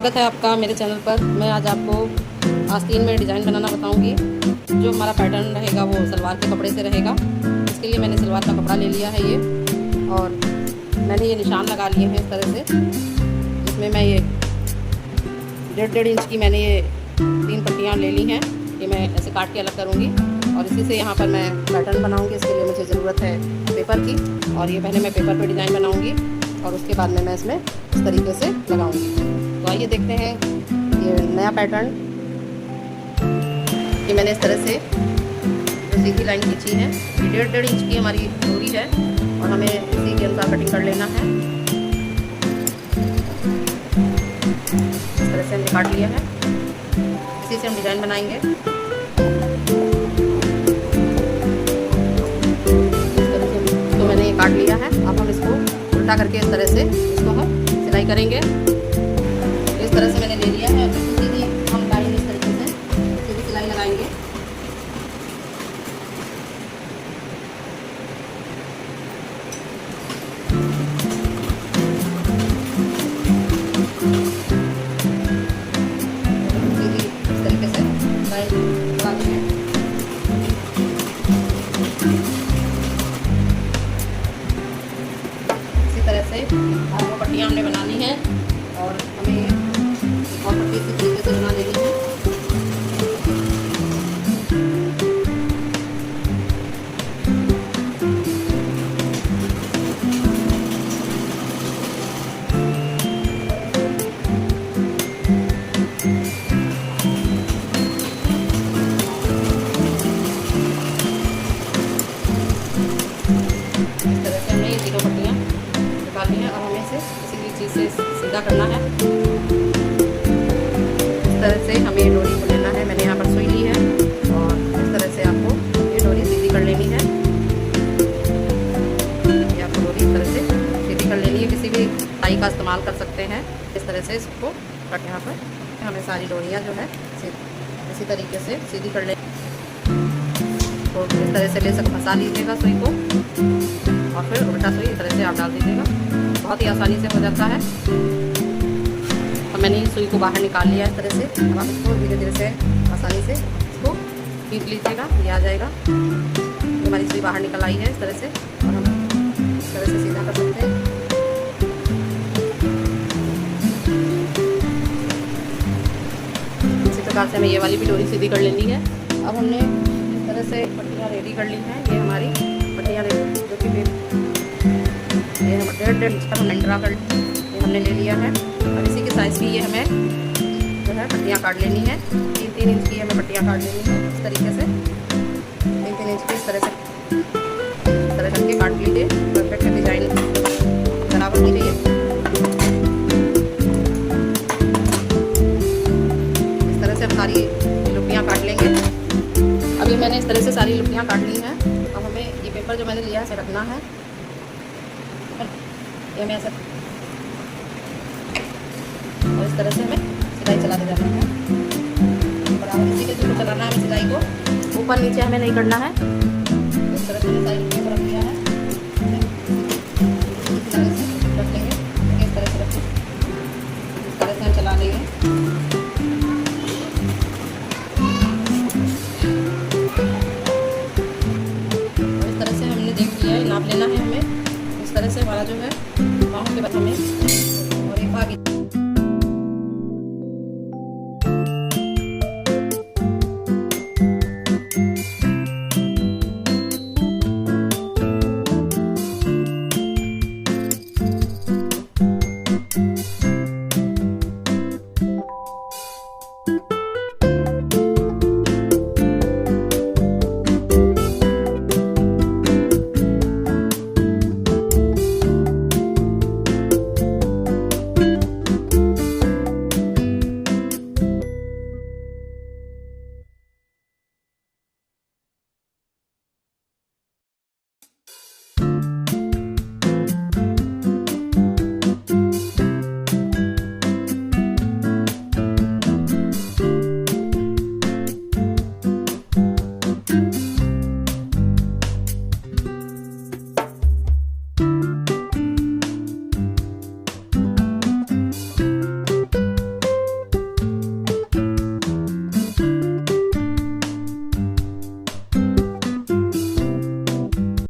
स्वागत है आपका मेरे चैनल पर। मैं आज आपको आस्तीन में डिज़ाइन बनाना बताऊंगी। जो हमारा पैटर्न रहेगा वो सलवार के कपड़े से रहेगा। इसके लिए मैंने सलवार का कपड़ा ले लिया है ये, और मैंने ये निशान लगा लिए हैं इस तरह से। इसमें मैं ये 1.5 इंच की मैंने ये 3 पट्टियाँ ले ली हैं। ये मैं ऐसे काट के अलग करूँगी और इसी से यहाँ पर मैं पैटर्न बनाऊँगी। इसके लिए मुझे ज़रूरत है पेपर की, और ये पहले मैं पेपर पर डिज़ाइन बनाऊँगी और उसके बाद में मैं इसमें इस तरीके से लगाऊँगी। तो आइए देखते हैं ये नया पैटर्न। ये मैंने इस तरह से सीधी लाइन खींची है। ये 1.5 इंच की हमारी दूरी है और हमें इसी के अनुसार कटिंग कर लेना है। इस तरह से हमने काट लिया है। इसी से हम डिज़ाइन बनाएंगे। इस तरह से तो मैंने ये काट लिया है। अब हम इसको उल्टा करके इस तरह से इसको हम सिलाई करेंगे। इस तरह से मैंने ले लिया है और सीधी हम लाइन इस तरीके से सीधी सिलाई लगाएंगे। सीधी इस तरीके से लाइन लगाते हैं। इसी तरह से आपको पट्टियाँ हमने बनानी है और हमें और पट्टी इसी तरीके से बना लेनी है। इस तरह से हमने ये तीनों पट्टियाँ निकाली हैं। अब हमें इसे किसी भी चीज़ से सीधा करना है। इस तरह से हमें डोरी को लेना है। मैंने यहाँ पर सुई ली है और इस तरह से आपको ये डोरी सीधी कर लेनी है। ये आपको डोरी इस तरह से सीधी कर लेनी है। किसी भी टाई का इस्तेमाल कर सकते हैं। इस तरह से इसको कट यहाँ पर हमें सारी डोरियाँ जो है इसी तरीके से सीधी कर ले। तो इस तरह से ले सक फंसा लीजिएगा सुई को और फिर उल्टा सुई इस तरह से आप डाल दीजिएगा। बहुत ही आसानी से हो जाता है। और मैंने इस सुई को बाहर निकाल लिया इस तरह से। अब आप इसको धीरे धीरे से आसानी से इसको खींच लीजिएगा, ये आ जाएगा। हमारी सुई बाहर निकल आई है इस तरह से, और हम इस तरह से सीधा कर सकते हैं। इसी प्रकार से हमें ये वाली भी डोरी सीधी कर लेनी है। अब हमने इस तरह से पट्टियाँ रेडी कर ली हैं। ये हमारी पट्टियाँ रेडी जो कि ये हम 1.5 इंच का लंडरा कर ये हमने ले लिया है। और इसी के साइज़ की ये हमें जो है पट्टियाँ काट लेनी है। 3-3 इंच की हमें पट्टियाँ काट लेनी है इस तरीके से। 3-3 इंच की इस तरह करके काट लीजिए। परफेक्ट डिजाइन बराबर होनी चाहिए। इस तरह से हम सारी लुपियाँ काट लेंगे। अभी मैंने इस तरह से सारी लुपियाँ काट ली हैं। अब हमें ये पेपर जो मैंने लिया है इसे रखना है। ये हमें ऐसे और इस तरह से हमें सिलाई चलाते जाना है। बराबर इसी के थ्रू चलाना है। सिलाई को ऊपर नीचे हमें नहीं करना है। इस तरह से मैंने सारी लुपियों को रख लिया है। इस तरह से रख लेंगे। इस तरह से रखें। इस तरह से हम चला लेंगे। नाप लेना है हमें। इस तरह से हमारा जो है बाहों के बाद हमें